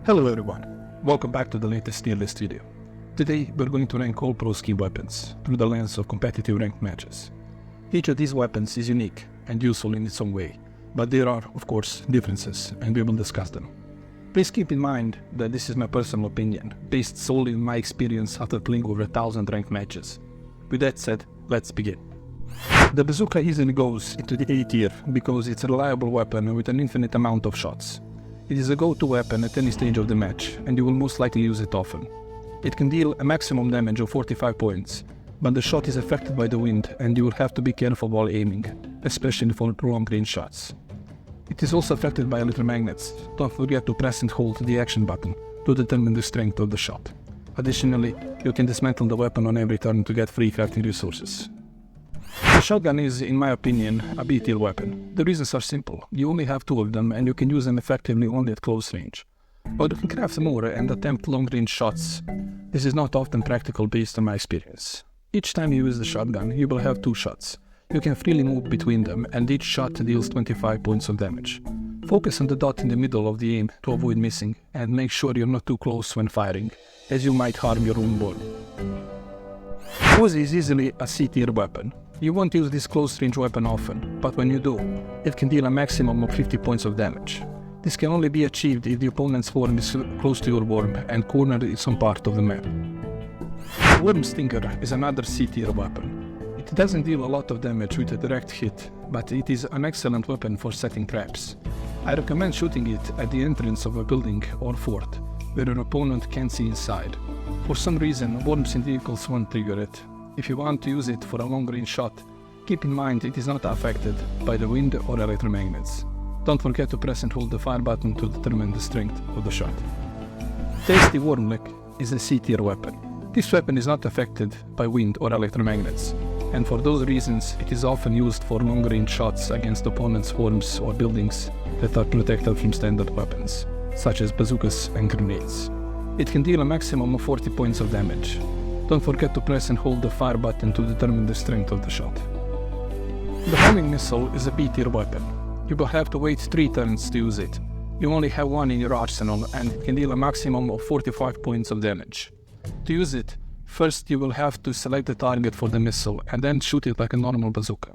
Hello everyone, welcome back to the latest tier list video. Today we're going to rank all pro ski weapons through the lens of competitive ranked matches. Each of these weapons is unique and useful in its own way, but there are, of course, differences, and we will discuss them. Please keep in mind that this is my personal opinion, based solely on my experience after playing over 1,000 ranked matches. With that said, let's begin. The bazooka easily goes into the A tier because it's a reliable weapon with an infinite amount of shots. It is a go-to weapon at any stage of the match, and you will most likely use it often. It can deal a maximum damage of 45 points, but the shot is affected by the wind and you will have to be careful while aiming, especially for long-range shots. It is also affected by electromagnets. Don't forget to press and hold the action button to determine the strength of the shot. Additionally, you can dismantle the weapon on every turn to get free crafting resources. The shotgun is, in my opinion, a B-tier weapon. The reasons are simple. You only have 2 of them and you can use them effectively only at close range. But you can craft more and attempt long-range shots. This is not often practical based on my experience. Each time you use the shotgun, you will have 2 shots. You can freely move between them and each shot deals 25 points of damage. Focus on the dot in the middle of the aim to avoid missing, and make sure you're not too close when firing, as you might harm your own body. Uzi is easily a C-tier weapon. You won't use this close-range weapon often, but when you do, it can deal a maximum of 50 points of damage. This can only be achieved if the opponent's worm is close to your worm and cornered in some part of the map. Worm Stinger is another C-tier weapon. It doesn't deal a lot of damage with a direct hit, but it is an excellent weapon for setting traps. I recommend shooting it at the entrance of a building or fort, where your opponent can't see inside. For some reason, worms in vehicles won't trigger it. If you want to use it for a long-range shot, keep in mind it is not affected by the wind or electromagnets. Don't forget to press and hold the fire button to determine the strength of the shot. Tasty Worm Lick is a C-tier weapon. This weapon is not affected by wind or electromagnets, and for those reasons it is often used for long-range shots against opponents' worms or buildings that are protected from standard weapons, such as bazookas and grenades. It can deal a maximum of 40 points of damage. Don't forget to press and hold the fire button to determine the strength of the shot. The homing missile is a B-tier weapon. You will have to wait 3 turns to use it. You only have 1 in your arsenal and it can deal a maximum of 45 points of damage. To use it, first you will have to select the target for the missile and then shoot it like a normal bazooka.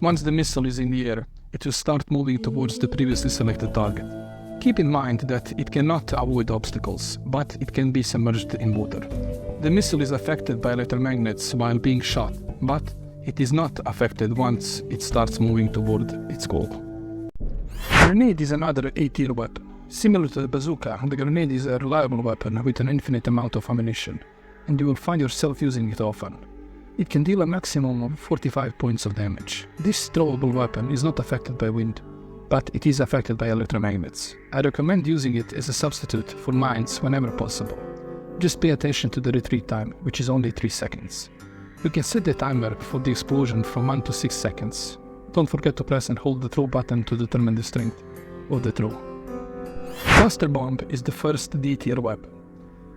Once the missile is in the air, it will start moving towards the previously selected target. Keep in mind that it cannot avoid obstacles, but it can be submerged in water. The missile is affected by electromagnets while being shot, but it is not affected once it starts moving toward its goal. Grenade is another A-tier weapon. Similar to the bazooka, the grenade is a reliable weapon with an infinite amount of ammunition, and you will find yourself using it often. It can deal a maximum of 45 points of damage. This throwable weapon is not affected by wind, but it is affected by electromagnets. I recommend using it as a substitute for mines whenever possible. Just pay attention to the retreat time, which is only 3 seconds. You can set the timer for the explosion from 1 to 6 seconds. Don't forget to press and hold the throw button to determine the strength of the throw. Cluster Bomb is the first D-tier weapon.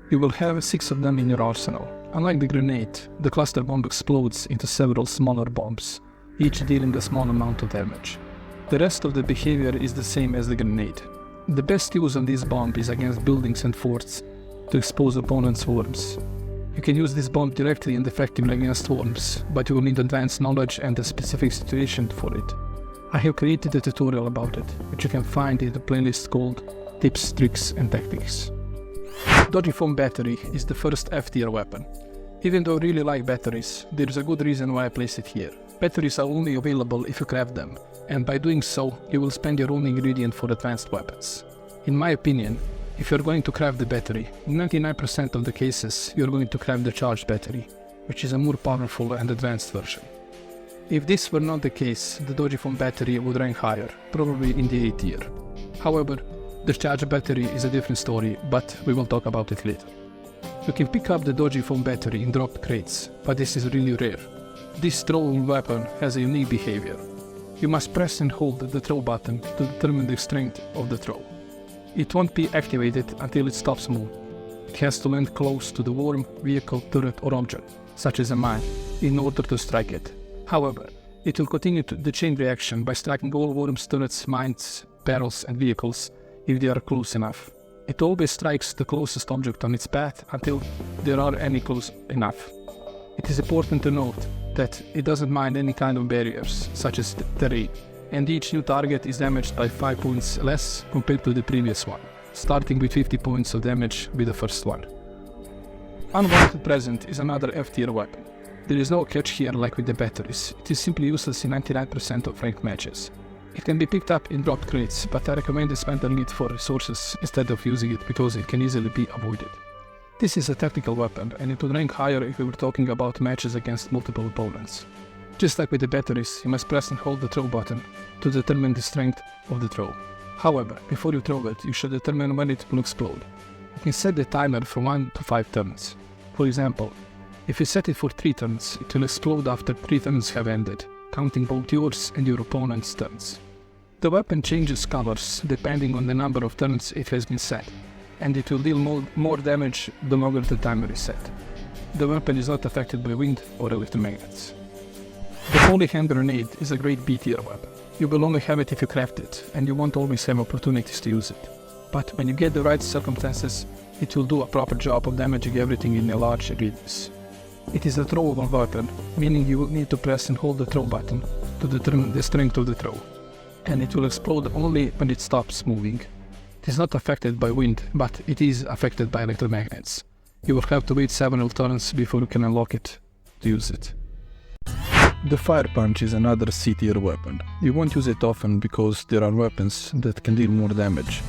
You will have 6 of them in your arsenal. Unlike the grenade, the cluster bomb explodes into several smaller bombs, each dealing a small amount of damage. The rest of the behavior is the same as the grenade. The best use of this bomb is against buildings and forts to expose opponents' worms. You can use this bomb directly and effectively against worms, but you will need advanced knowledge and a specific situation for it. I have created a tutorial about it, which you can find in the playlist called Tips, Tricks and Tactics. Dodgy Foam Battery is the first F-tier weapon. Even though I really like batteries, there is a good reason why I place it here. Batteries are only available if you craft them, and by doing so, you will spend your own ingredient for advanced weapons. In my opinion, if you're going to craft the battery, in 99% of the cases, you're going to craft the charged battery, which is a more powerful and advanced version. If this were not the case, the Dodgy Foam Battery would rank higher, probably in the A tier. However, the charged battery is a different story, but we will talk about it later. You can pick up the Dodgy Foam Battery in dropped crates, but this is really rare. This throwable weapon has a unique behavior. You must press and hold the throw button to determine the strength of the throw. It won't be activated until it stops moving. It has to land close to the worm, vehicle, turret or object, such as a mine, in order to strike it. However, it will continue the chain reaction by striking all worms, turrets, mines, barrels and vehicles if they are close enough. It always strikes the closest object on its path until there are any close enough. It is important to note that it doesn't mind any kind of barriers, such as terrain, and each new target is damaged by 5 points less compared to the previous one, starting with 50 points of damage with the first one. Unwanted Present is another F-tier weapon. There is no catch here like with the batteries, it is simply useless in 99% of ranked matches. It can be picked up in dropped crates, but I recommend you spend a lead for resources instead of using it because it can easily be avoided. This is a tactical weapon, and it would rank higher if we were talking about matches against multiple opponents. Just like with the batteries, you must press and hold the throw button to determine the strength of the throw. However, before you throw it, you should determine when it will explode. You can set the timer from 1 to 5 turns. For example, if you set it for 3 turns, it will explode after 3 turns have ended, counting both yours and your opponent's turns. The weapon changes colors depending on the number of turns it has been set, and it will deal more damage the longer the timer is set. The weapon is not affected by wind or electromagnets. The Holy Hand Grenade is a great B-tier weapon. You will only have it if you craft it, and you won't always have opportunities to use it. But when you get the right circumstances, it will do a proper job of damaging everything in a large radius. It is a throwable weapon, meaning you will need to press and hold the throw button to determine the strength of the throw, and it will explode only when it stops moving. It is not affected by wind, but it is affected by electromagnets. You will have to wait several turns before you can unlock it to use it. The Fire Punch is another C-tier weapon. You won't use it often because there are weapons that can deal more damage,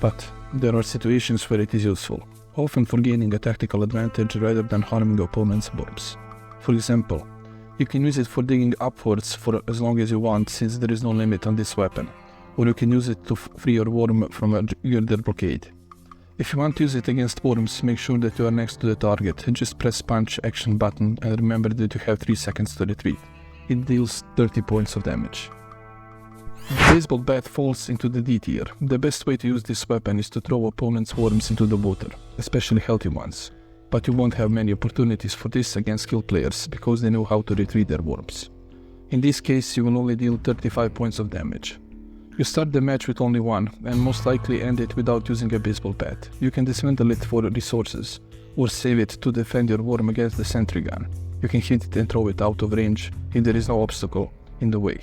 but there are situations where it is useful, often for gaining a tactical advantage rather than harming opponent's worms. For example, you can use it for digging upwards for as long as you want since there is no limit on this weapon, or you can use it to free your worm from a Girder blockade. If you want to use it against worms, make sure that you are next to the target and just press punch action button and remember that you have 3 seconds to retreat. It deals 30 points of damage. The baseball bat falls into the D tier. The best way to use this weapon is to throw opponents' worms into the water, especially healthy ones. But you won't have many opportunities for this against skilled players because they know how to retrieve their worms. In this case, you will only deal 35 points of damage. You start the match with only one, and most likely end it without using a baseball bat. You can dismantle it for resources, or save it to defend your worm against the Sentry Gun. You can hit it and throw it out of range if there is no obstacle in the way.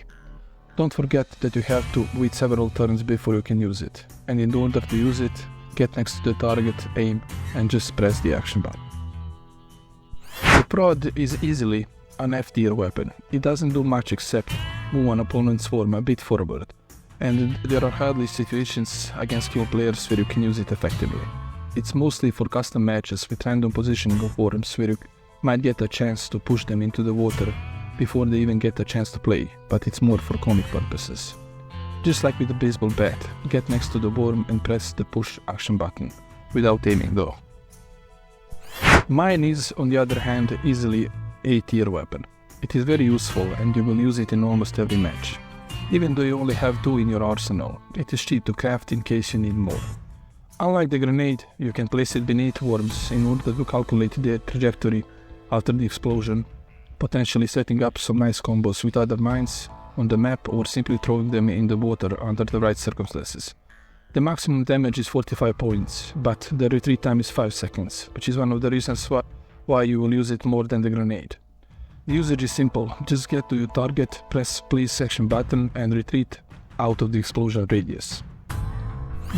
Don't forget that you have to wait several turns before you can use it, and in order to use it, get next to the target, aim, and just press the action button. The Prod is easily an F-tier weapon. It doesn't do much except move an opponent's worm a bit forward, and there are hardly situations against skilled players where you can use it effectively. It's mostly for custom matches with random positioning of worms where you might get a chance to push them into the water before they even get a chance to play, but it's more for comic purposes. Just like with the baseball bat, get next to the worm and press the push action button, without aiming though. Mine is, on the other hand, easily a tier weapon. It is very useful and you will use it in almost every match. Even though you only have 2 in your arsenal, it is cheap to craft in case you need more. Unlike the grenade, you can place it beneath worms in order to calculate their trajectory after the explosion, potentially setting up some nice combos with other mines on the map or simply throwing them in the water under the right circumstances. The maximum damage is 45 points, but the retreat time is 5 seconds, which is one of the reasons why you will use it more than the grenade. The usage is simple, just get to your target, press place action button and retreat out of the explosion radius.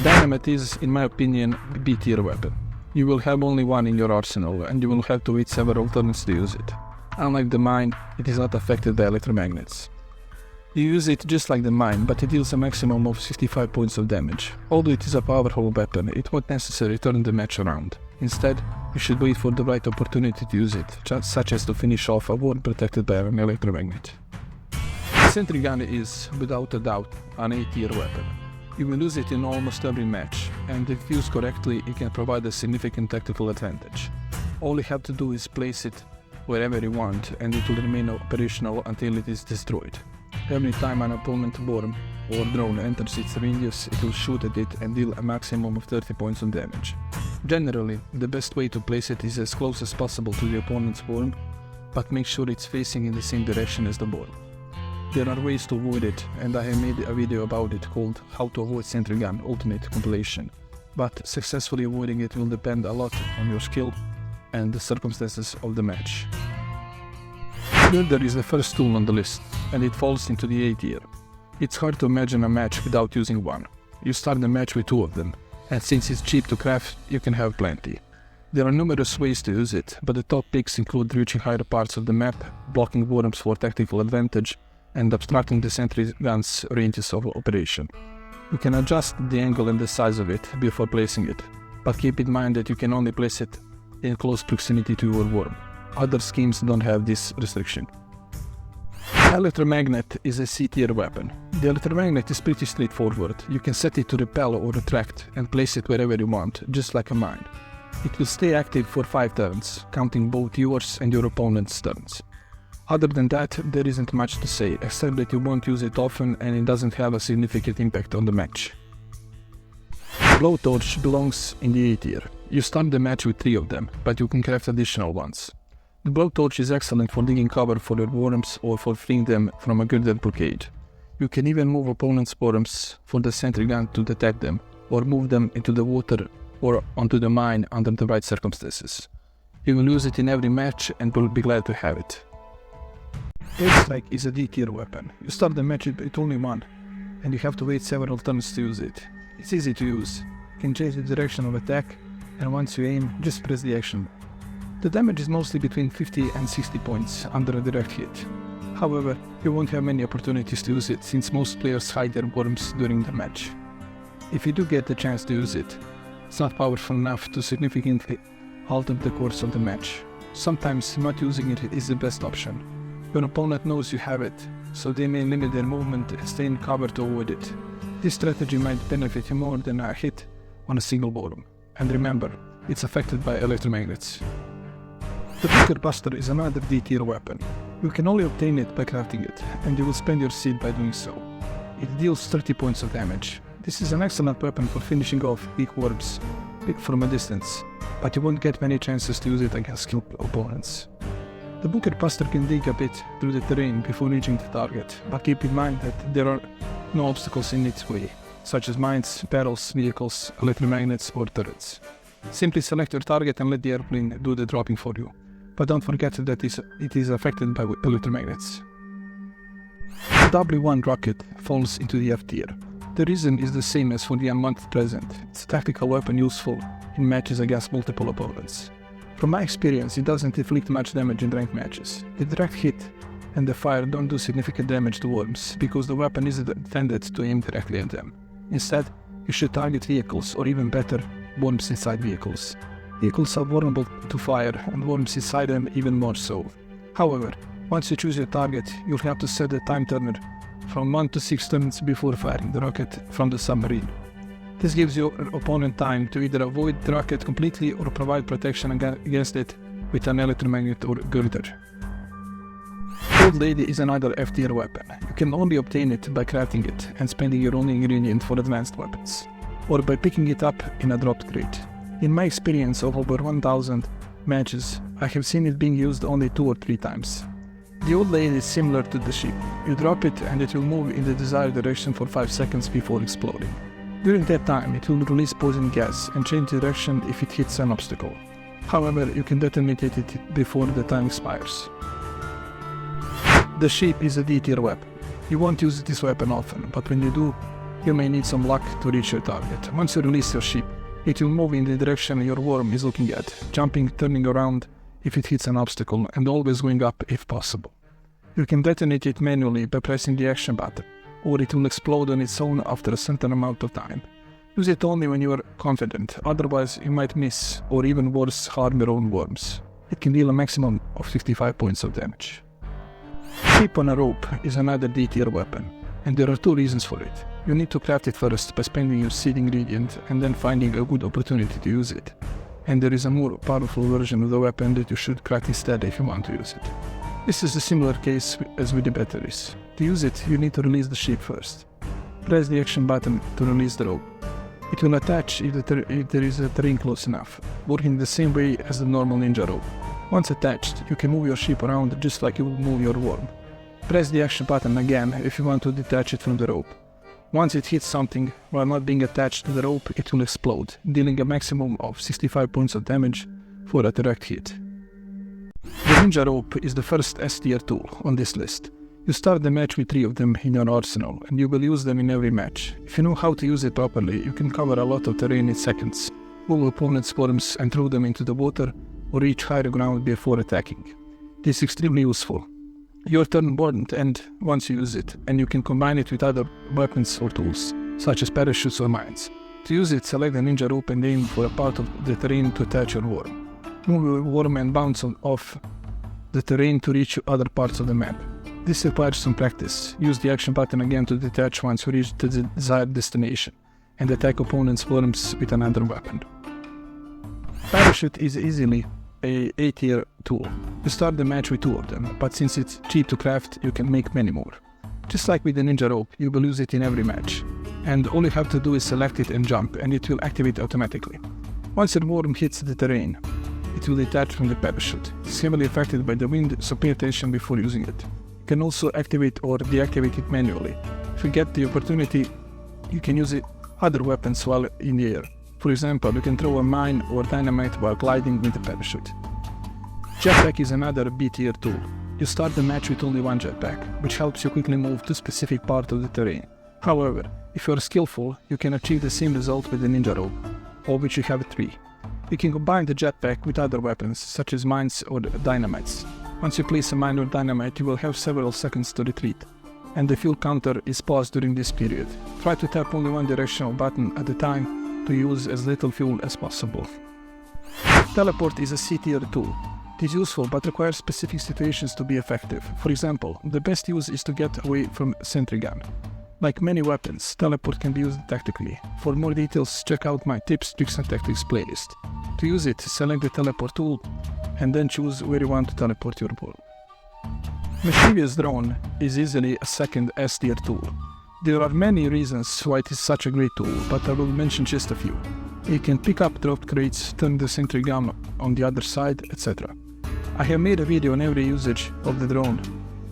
Dynamite is, in my opinion, a B-tier weapon. You will have only one in your arsenal and you will have to wait several turns to use it. Unlike the mine, it is not affected by electromagnets. You use it just like the mine, but it deals a maximum of 65 points of damage. Although it is a powerful weapon, it won't necessarily turn the match around. Instead, you should wait for the right opportunity to use it, such as to finish off a worm protected by an electromagnet. The Sentry Gun is, without a doubt, an A-tier weapon. You will use it in almost every match, and if used correctly, it can provide a significant tactical advantage. All you have to do is place it wherever you want, and it will remain operational until it is destroyed. Every time an opponent worm or drone enters its radius, it will shoot at it and deal a maximum of 30 points of damage. Generally, the best way to place it is as close as possible to the opponent's worm, but make sure it's facing in the same direction as the worm. There are ways to avoid it, and I have made a video about it called How to Avoid Sentry Gun Ultimate compilation, but successfully avoiding it will depend a lot on your skill and the circumstances of the match. Girder is the first tool on the list, and it falls into the A tier. It's hard to imagine a match without using one. You start the match with 2 of them, and since it's cheap to craft, you can have plenty. There are numerous ways to use it, but the top picks include reaching higher parts of the map, blocking worms for tactical advantage, and obstructing the sentry gun's ranges of operation. You can adjust the angle and the size of it before placing it, but keep in mind that you can only place it in close proximity to your worm. Other schemes don't have this restriction. Electromagnet is a C tier weapon. The Electromagnet is pretty straightforward. You can set it to repel or attract and place it wherever you want, just like a mine. It will stay active for 5 turns, counting both yours and your opponent's turns. Other than that, there isn't much to say, except that you won't use it often and it doesn't have a significant impact on the match. Blowtorch belongs in the A tier. You start the match with 3 of them, but you can craft additional ones. The blowtorch is excellent for digging cover for your worms or for freeing them from a Girder blockade. You can even move opponent's worms for the sentry gun to detect them, or move them into the water or onto the mine under the right circumstances. You will use it in every match and will be glad to have it. Airstrike is a D tier weapon. You start the match with only one, and you have to wait several turns to use it. It's easy to use. You can change the direction of attack, and once you aim, just press the action. The damage is mostly between 50 and 60 points under a direct hit. However, you won't have many opportunities to use it since most players hide their worms during the match. If you do get the chance to use it, it's not powerful enough to significantly alter the course of the match. Sometimes not using it is the best option. Your opponent knows you have it, so they may limit their movement and stay in cover to avoid it. This strategy might benefit you more than a hit on a single worm. And remember, it's affected by electromagnets. The Bunker Buster is another D tier weapon. You can only obtain it by crafting it, and you will spend your seed by doing so. It deals 30 points of damage. This is an excellent weapon for finishing off weak worms from a distance, but you won't get many chances to use it against skilled opponents. The Bunker Buster can dig a bit through the terrain before reaching the target, but keep in mind that there are no obstacles in its way, such as mines, barrels, vehicles, electromagnets, or turrets. Simply select your target and let the airplane do the dropping for you. But don't forget that it is affected by electromagnets. The W1 rocket falls into the F tier. The reason is the same as for the Unwanted Present. It's a tactical weapon useful in matches against multiple opponents. From my experience, it doesn't inflict much damage in ranked matches. The direct hit and the fire don't do significant damage to worms, because the weapon isn't intended to aim directly at them. Instead, you should target vehicles, or even better, worms inside vehicles. Vehicles are vulnerable to fire, and worms inside them even more so. However, once you choose your target, you'll have to set the time turner from 1 to 6 turns before firing the rocket from the submarine. This gives your opponent time to either avoid the rocket completely or provide protection against it with an electromagnet or girder. Old Lady is another F tier weapon. You can only obtain it by crafting it and spending your only ingredient for advanced weapons, or by picking it up in a dropped crate. In my experience of over 1000 matches, I have seen it being used only 2 or 3 times. The Old Lady is similar to the ship. You drop it and it will move in the desired direction for 5 seconds before exploding. During that time, it will release poison gas and change direction if it hits an obstacle. However, you can detonate it before the time expires. The ship is a D tier weapon. You won't use this weapon often, but when you do, you may need some luck to reach your target. Once you release your ship, it will move in the direction your worm is looking at, jumping, turning around if it hits an obstacle, and always going up if possible. You can detonate it manually by pressing the action button, or it will explode on its own after a certain amount of time. Use it only when you are confident, otherwise you might miss, or even worse, harm your own worms. It can deal a maximum of 55 points of damage. Ship on a rope is another D tier weapon, and there are 2 reasons for it. You need to craft it first by spending your seed ingredient and then finding a good opportunity to use it. And there is a more powerful version of the weapon that you should craft instead if you want to use it. This is a similar case as with the batteries. To use it, you need to release the ship first. Press the action button to release the rope. It will attach if there is a terrain close enough, working the same way as the normal ninja rope. Once attached, you can move your ship around just like you would move your worm. Press the action button again if you want to detach it from the rope. Once it hits something while not being attached to the rope, it will explode, dealing a maximum of 65 points of damage for a direct hit. The Ninja Rope is the first S tier tool on this list. You start the match with 3 of them in your arsenal, and you will use them in every match. If you know how to use it properly, you can cover a lot of terrain in seconds, move opponents' worms and throw them into the water, or reach higher ground before attacking. This is extremely useful. Your turn won't end once you use it, and you can combine it with other weapons or tools, such as parachutes or mines. To use it, select the Ninja Rope and aim for a part of the terrain to attach your worm. Move your worm and bounce off the terrain to reach other parts of the map. This requires some practice. Use the action button again to detach once you reach the desired destination, and attack opponents' worms with another weapon. Parachute is easily a A tier tool. You start the match with 2 of them, but since it's cheap to craft, you can make many more. Just like with the Ninja Rope, you will use it in every match, and all you have to do is select it and jump, and it will activate automatically. Once your worm hits the terrain, it will detach from the parachute. It's heavily affected by the wind, so pay attention before using it. You can also activate or deactivate it manually. If you get the opportunity, you can use other weapons while in the air. For example, you can throw a mine or dynamite while gliding with a parachute. Jetpack is another B tier tool. You start the match with only 1 jetpack, which helps you quickly move to a specific part of the terrain. However, if you are skillful, you can achieve the same result with the Ninja Rope, of which you have 3. You can combine the jetpack with other weapons, such as mines or dynamites. Once you place a mine or dynamite, you will have several seconds to retreat, and the fuel counter is paused during this period. Try to tap only one directional button at a time to use as little fuel as possible. Teleport is a C tier tool. It is useful but requires specific situations to be effective. For example, the best use is to get away from Sentry Gun. Like many weapons, teleport can be used tactically. For more details, check out my tips, tricks and tactics playlist. To use it, select the teleport tool and then choose where you want to teleport your worm. Mischievous Drone is easily a second S tier tool. There are many reasons why it is such a great tool, but I will mention just a few. You can pick up dropped crates, turn the sentry gun on the other side, etc. I have made a video on every usage of the drone,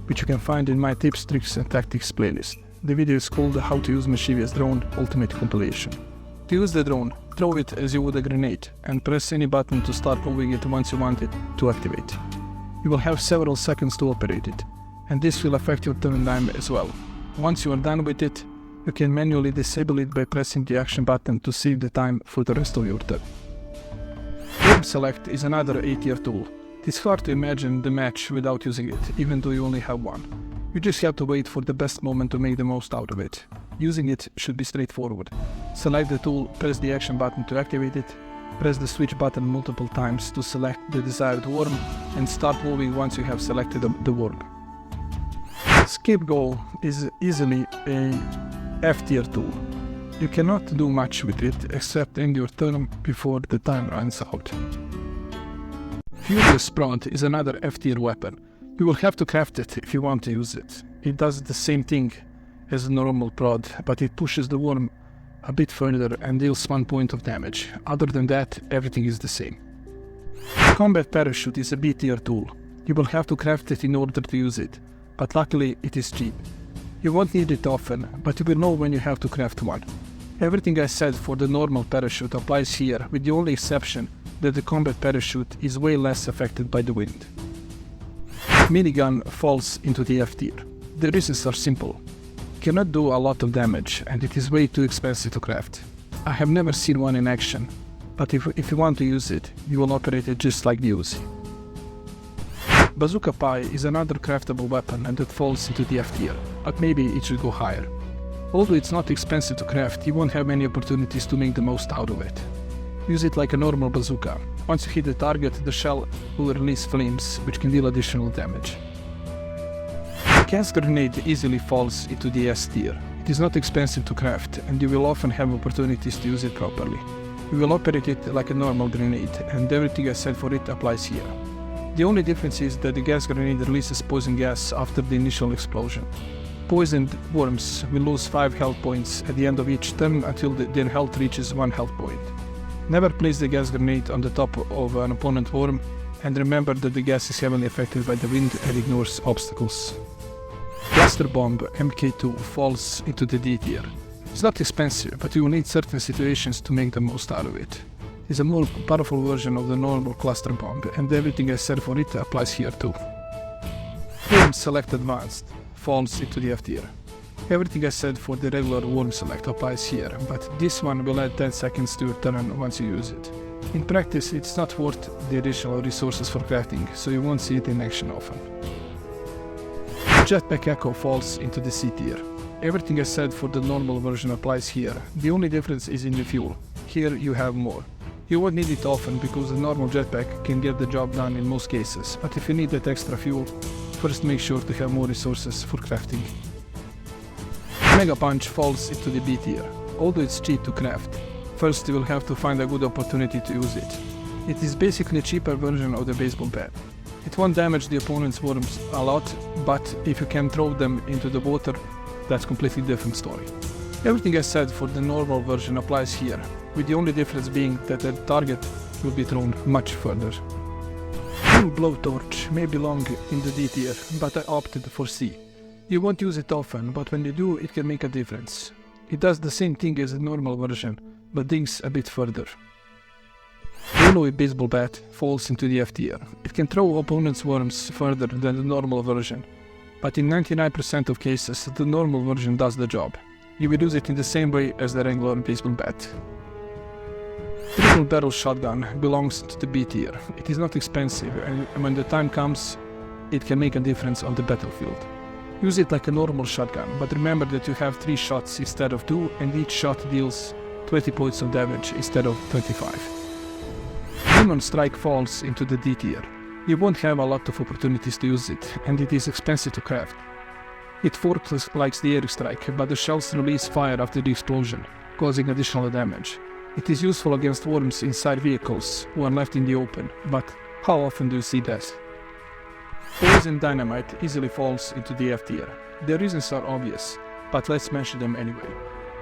which you can find in my tips, tricks and tactics playlist. The video is called How to Use Mischievous Drone Ultimate Compilation. To use the drone, throw it as you would a grenade, and press any button to start moving it once you want it to activate. You will have several seconds to operate it, and this will affect your turn time as well. Once you are done with it, you can manually disable it by pressing the action button to save the time for the rest of your turn. Worm Select is another A tier tool. It is hard to imagine the match without using it, even though you only have one. You just have to wait for the best moment to make the most out of it. Using it should be straightforward. Select the tool, press the action button to activate it, press the switch button multiple times to select the desired worm, and start moving once you have selected the worm. Scapegoat is easily a F tier tool. You cannot do much with it except end your turn before the time runs out. Furious Prod is another F tier weapon. You will have to craft it if you want to use it. It does the same thing as a normal prod, but it pushes the worm a bit further and deals 1 point of damage. Other than that, everything is the same. Combat Parachute is a B tier tool. You will have to craft it in order to use it, but luckily it is cheap. You won't need it often, but you will know when you have to craft one. Everything I said for the normal parachute applies here, with the only exception that the combat parachute is way less affected by the wind. Minigun falls into the F tier. The reasons are simple. It cannot do a lot of damage, and it is way too expensive to craft. I have never seen one in action, but if you want to use it, you will operate it just like the Luzi. Bazooka Pie is another craftable weapon and it falls into the F tier, but maybe it should go higher. Although it's not expensive to craft, you won't have many opportunities to make the most out of it. Use it like a normal bazooka. Once you hit the target, the shell will release flames, which can deal additional damage. Gas Grenade easily falls into the S tier. It is not expensive to craft, and you will often have opportunities to use it properly. You will operate it like a normal grenade, and everything I said for it applies here. The only difference is that the gas grenade releases poison gas after the initial explosion. Poisoned worms will lose 5 health points at the end of each turn until their health reaches 1 health point. Never place the gas grenade on the top of an opponent worm, and remember that the gas is heavily affected by the wind and ignores obstacles. Bomb MK2 falls into the D tier. It's not expensive, but you will need certain situations to make the most out of it. It's a more powerful version of the normal cluster bomb, and everything I said for it applies here too. Worms Select Advanced falls into the F tier. Everything I said for the regular Worm Select applies here, but this one will add 10 seconds to your turn once you use it. In practice, it's not worth the additional resources for crafting, so you won't see it in action often. 𝗘𝗫𝗣𝗥𝗑 falls into the C tier. Everything I said for the normal version applies here. The only difference is in the fuel. Here you have more. You won't need it often because the normal jetpack can get the job done in most cases, but if you need that extra fuel, first make sure to have more resources for crafting. Mega Punch falls into the B tier. Although it's cheap to craft, first you will have to find a good opportunity to use it. It is basically a cheaper version of the baseball bat. It won't damage the opponent's worms a lot, but if you can throw them into the water, that's a completely different story. Everything I said for the normal version applies here, with the only difference being that the target will be thrown much further. Full Blowtorch may belong in the D tier, but I opted for C. You won't use it often, but when you do, it can make a difference. It does the same thing as the normal version, but digs a bit further. Yellow Baseball Bat falls into the F tier. It can throw opponents' worms further than the normal version, but in 99% of cases, the normal version does the job. You will use it in the same way as the regular baseball bat. Triple Barrel Shotgun belongs to the B tier. It is not expensive, and when the time comes, it can make a difference on the battlefield. Use it like a normal shotgun, but remember that you have 3 shots instead of 2, and each shot deals 20 points of damage instead of 25. Demon Strike falls into the D tier. You won't have a lot of opportunities to use it, and it is expensive to craft. It forks like the air strike, but the shells release fire after the explosion, causing additional damage. It is useful against worms inside vehicles who are left in the open, but how often do you see that? Poison Dynamite easily falls into the F tier. The reasons are obvious, but let's mention them anyway.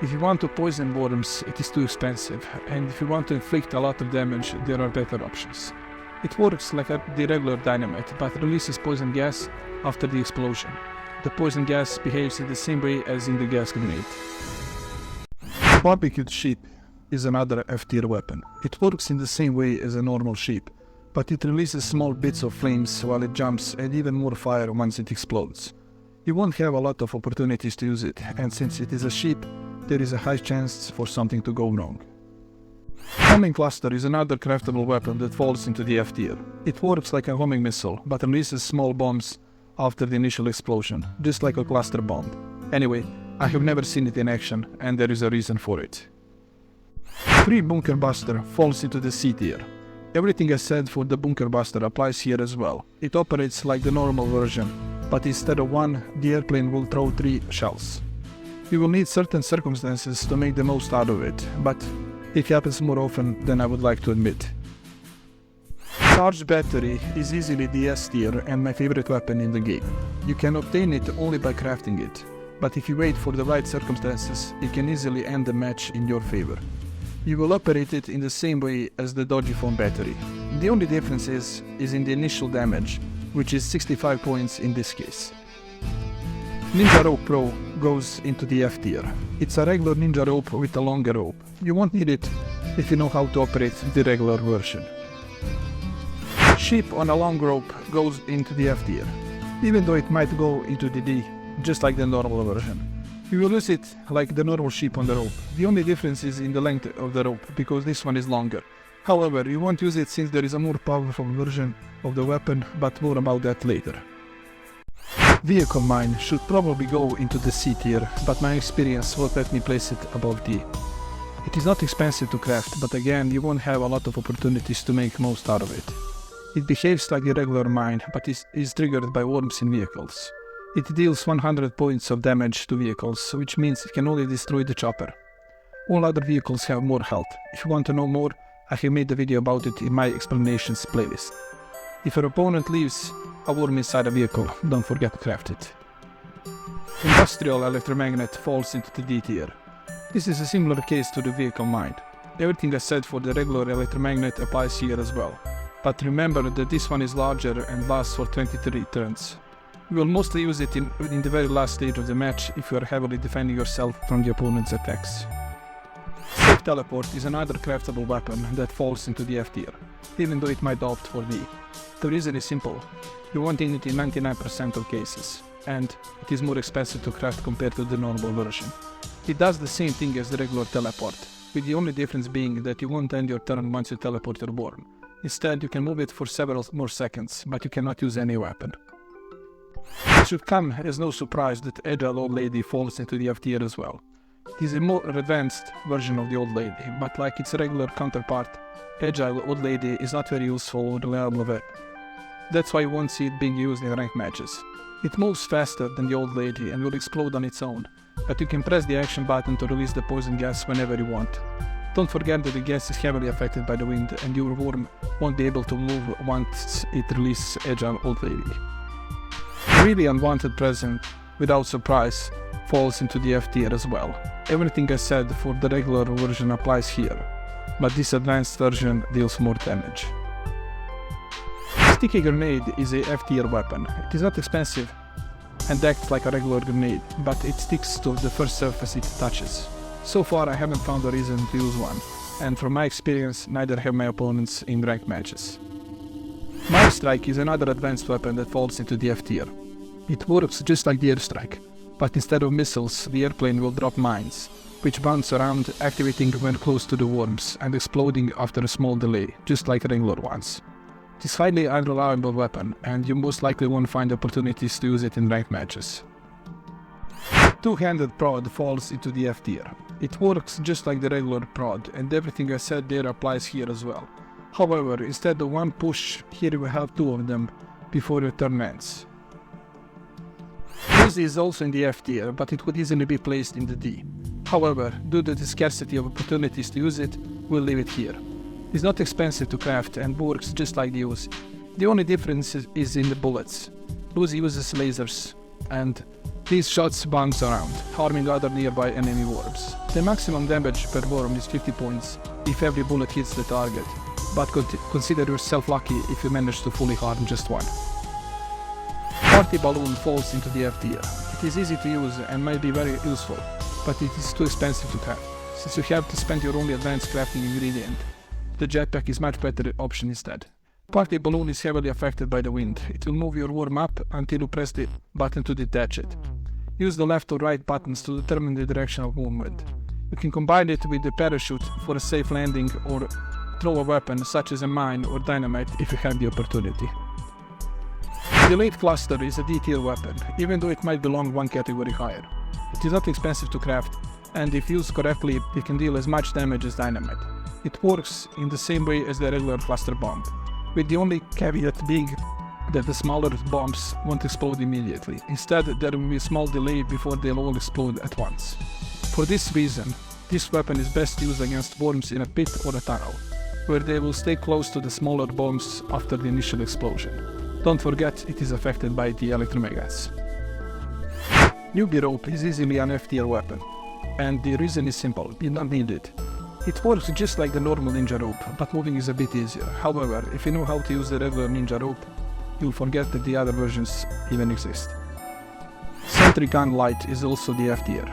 If you want to poison worms, it is too expensive, and if you want to inflict a lot of damage, there are better options. It works like the regular dynamite, but releases poison gas after the explosion. The poison gas behaves in the same way as in the gas grenade. Barbecued Sheep is another F tier weapon. It works in the same way as a normal sheep, but it releases small bits of flames while it jumps and even more fire once it explodes. You won't have a lot of opportunities to use it, and since it is a sheep, there is a high chance for something to go wrong. Homing Cluster is another craftable weapon that falls into the F tier. It works like a homing missile, but releases small bombs after the initial explosion, just like a cluster bomb. Anyway, I have never seen it in action, and there is a reason for it. Free Bunker Buster falls into the C tier. Everything I said for the Bunker Buster applies here as well. It operates like the normal version, but instead of 1, the airplane will throw 3 shells. You will need certain circumstances to make the most out of it, but it happens more often than I would like to admit. Charged Battery is easily the S tier and my favorite weapon in the game. You can obtain it only by crafting it, but if you wait for the right circumstances, it can easily end the match in your favor. You will operate it in the same way as the Dodgy foam battery. The only difference is in the initial damage, which is 65 points in this case. Ninja Rope Pro goes into the F tier. It's a regular ninja rope with a longer rope. You won't need it if you know how to operate the regular version. Sheep on a long rope goes into the F tier, even though it might go into the D, just like the normal version. You will use it like the normal sheep on the rope. The only difference is in the length of the rope, because this one is longer. However, you won't use it since there is a more powerful version of the weapon, but more about that later. Vehicle Mine should probably go into the C tier, but my experience won't let me place it above D. It is not expensive to craft, but again, you won't have a lot of opportunities to make most out of it. It behaves like the regular mine, but is triggered by worms in vehicles. It deals 100 points of damage to vehicles, which means it can only destroy the chopper. All other vehicles have more health. If you want to know more, I have made a video about it in my explanations playlist. If your opponent leaves a worm inside a vehicle, don't forget to craft it. Industrial Electromagnet falls into the D tier. This is a similar case to the vehicle mine. Everything I said for the regular Electromagnet applies here as well. But remember that this one is larger and lasts for 23 turns. You will mostly use it in the very last stage of the match if you are heavily defending yourself from the opponent's attacks. Safe Teleport is another craftable weapon that falls into the F tier, even though it might opt for D. The reason is simple: you won't need it in 99% of cases, and it is more expensive to craft compared to the normal version. It does the same thing as the regular teleport, with the only difference being that you won't end your turn once you teleport your worm. Instead, you can move it for several more seconds, but you cannot use any weapon. It should come as no surprise that Agile Old Lady falls into the F tier as well. It is a more advanced version of the Old Lady, but like its regular counterpart, Agile Old Lady is not very useful or reliable weapon. That's why you won't see it being used in ranked matches. It moves faster than the Old Lady and will explode on its own, but you can press the action button to release the poison gas whenever you want. Don't forget that the gas is heavily affected by the wind and your worm won't be able to move once it releases Agile Old Lady. Really Unwanted Present, without surprise, falls into the F tier as well. Everything I said for the regular version applies here, but this advanced version deals more damage. Sticky Grenade is a F tier weapon. It is not expensive and acts like a regular grenade, but it sticks to the first surface it touches. So far I haven't found a reason to use one, and from my experience neither have my opponents in ranked matches. Mine Strike is another advanced weapon that falls into the F tier. It works just like the airstrike, but instead of missiles, the airplane will drop mines, which bounce around, activating when close to the worms and exploding after a small delay, just like regular ones. It is a highly unreliable weapon, and you most likely won't find opportunities to use it in ranked matches. Two-handed prod falls into the F tier. It works just like the regular prod, and everything I said there applies here as well. However, instead of one push, here you have two of them before your turn ends. Luzi is also in the F tier, but it could easily be placed in the D. However, due to the scarcity of opportunities to use it, we'll leave it here. It's not expensive to craft and works just like the Uzi. The only difference is in the bullets. Luzi uses lasers, and these shots bounce around, harming other nearby enemy worms. The maximum damage per worm is 50 points if every bullet hits the target, but consider yourself lucky if you manage to fully harm just one. Party Balloon falls into the F tier. It is easy to use and might be very useful, but it is too expensive to craft. Since you have to spend your only advanced crafting ingredient, the jetpack is much better option instead. Party Balloon is heavily affected by the wind. It will move your worm up until you press the button to detach it. Use the left or right buttons to determine the direction of movement. You can combine it with the parachute for a safe landing or throw a weapon such as a mine or dynamite if you have the opportunity. The Late Cluster is a D tier weapon, even though it might belong one category higher. It is not expensive to craft, and if used correctly, it can deal as much damage as dynamite. It works in the same way as the regular cluster bomb, with the only caveat being that the smaller bombs won't explode immediately. Instead, there will be a small delay before they'll all explode at once. For this reason, this weapon is best used against worms in a pit or a tunnel, where they will stay close to the smaller bombs after the initial explosion. Don't forget, it is affected by the electromagnets. Newbie Rope is easily an F tier weapon, and the reason is simple: you don't need it. It works just like the normal ninja rope, but moving is a bit easier. However, if you know how to use the regular ninja rope, you'll forget that the other versions even exist. Sentry Gun Lite is also the F tier.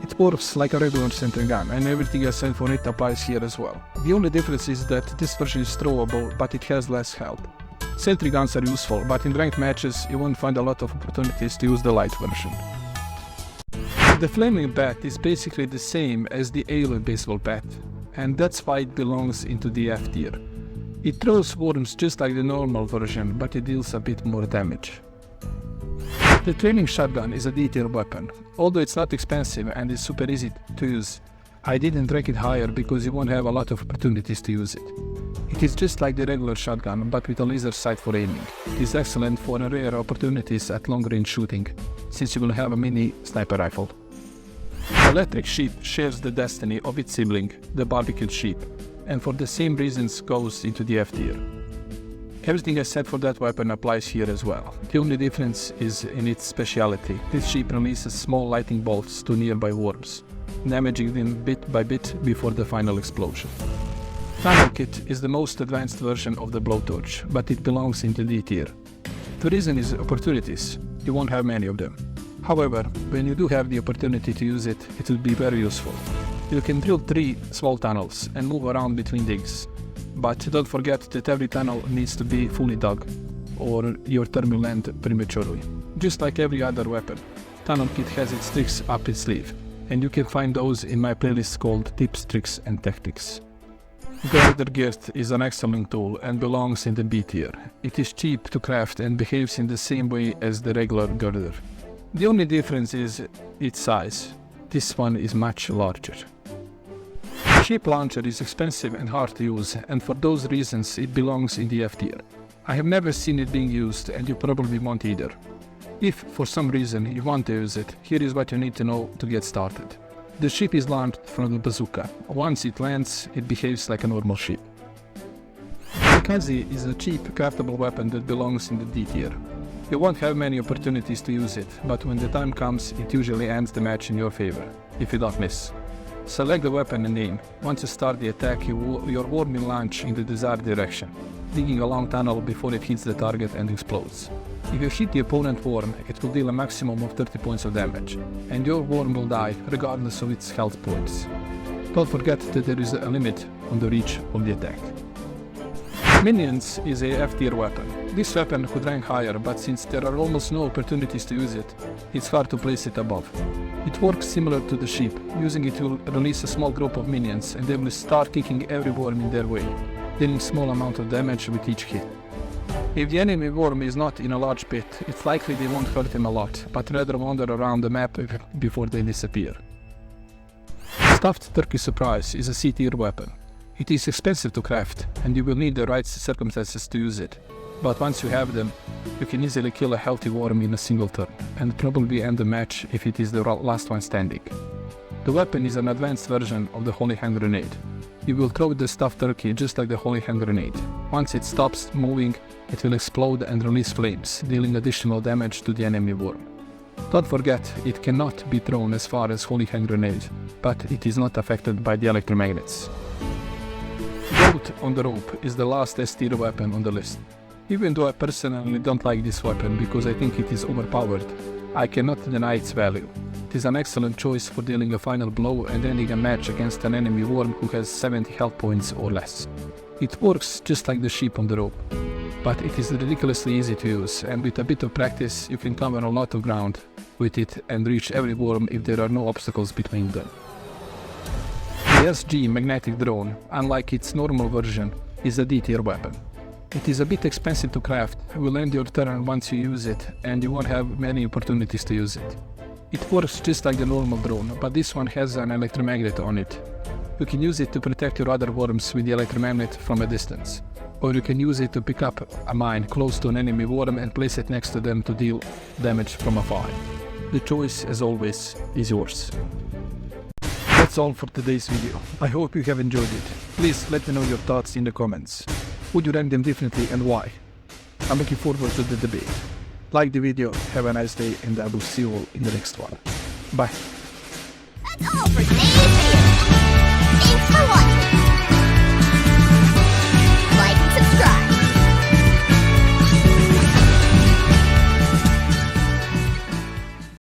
It works like a regular Sentry Gun, and everything I said for it applies here as well. The only difference is that this version is throwable, but it has less health. Sentry Guns are useful, but in ranked matches you won't find a lot of opportunities to use the light version. The Flaming Bat is basically the same as the Alien Baseball Bat, and that's why it belongs into the F tier. It throws worms just like the normal version, but it deals a bit more damage. The Training Shotgun is a D tier weapon. Although it's not expensive and is super easy to use, I didn't rank it higher because you won't have a lot of opportunities to use it. It is just like the regular shotgun, but with a laser sight for aiming. It is excellent for rare opportunities at long range shooting, since you will have a mini sniper rifle. Electric Sheep shares the destiny of its sibling, the barbecued sheep, and for the same reasons goes into the F tier. Everything I said for that weapon applies here as well. The only difference is in its speciality. This sheep releases small lightning bolts to nearby worms, damaging them bit by bit before the final explosion. Tunnel Kit is the most advanced version of the blowtorch, but it belongs into D tier. The reason is opportunities. You won't have many of them. However, when you do have the opportunity to use it, it will be very useful. You can drill 3 small tunnels and move around between digs. But don't forget that every tunnel needs to be fully dug, or your turn will end prematurely. Just like every other weapon, Tunnel Kit has its tricks up its sleeve, and you can find those in my playlist called Tips, Tricks and Tactics. Girder Girth is an excellent tool and belongs in the B tier. It is cheap to craft and behaves in the same way as the regular girder. The only difference is its size. This one is much larger. Ship launcher is expensive and hard to use, and for those reasons it belongs in the F tier. I have never seen it being used, and you probably won't either. If for some reason you want to use it, here is what you need to know to get started. The ship is launched from the bazooka. Once it lands, it behaves like a normal ship. Kamikaze is a cheap craftable weapon that belongs in the D tier. You won't have many opportunities to use it, but when the time comes, it usually ends the match in your favor, if you don't miss. Select the weapon and aim. Once you start the attack, your worm will launch in the desired direction, digging a long tunnel before it hits the target and explodes. If you hit the opponent worm, it will deal a maximum of 30 points of damage, and your worm will die regardless of its health points. Don't forget that there is a limit on the reach of the attack. Minions is a F tier weapon. This weapon could rank higher, but since there are almost no opportunities to use it, it's hard to place it above. It works similar to the ship. Using it will release a small group of minions, and they will start kicking every worm in their way, dealing small amount of damage with each hit. If the enemy worm is not in a large pit, it's likely they won't hurt him a lot, but rather wander around the map before they disappear. Stuffed Turkey Surprise is a C tier weapon. It is expensive to craft, and you will need the right circumstances to use it. But once you have them, you can easily kill a healthy worm in a single turn, and probably end the match if it is the last one standing. The weapon is an advanced version of the Holy Hand Grenade. You will throw the stuffed turkey just like the Holy Hand Grenade. Once it stops moving, it will explode and release flames, dealing additional damage to the enemy worm. Don't forget, it cannot be thrown as far as Holy Hand Grenade, but it is not affected by the electromagnets. Goat on the Rope is the last S tier weapon on the list. Even though I personally don't like this weapon because I think it is overpowered, I cannot deny its value. It is an excellent choice for dealing a final blow and ending a match against an enemy worm who has 70 health points or less. It works just like the sheep on the rope, but it is ridiculously easy to use, and with a bit of practice you can cover a lot of ground with it and reach every worm if there are no obstacles between them. The SG Magnetic Drone, unlike its normal version, is a D tier weapon. It is a bit expensive to craft, will end your turn once you use it, and you won't have many opportunities to use it. It works just like the normal drone, but this one has an electromagnet on it. You can use it to protect your other worms with the electromagnet from a distance, or you can use it to pick up a mine close to an enemy worm and place it next to them to deal damage from afar. The choice, as always, is yours. That's all for today's video. I hope you have enjoyed it. Please let me know your thoughts in the comments. Would you rank them differently and why? I'm looking forward to the debate. Like the video, have a nice day, and I will see you all in the next one. Bye. That's all for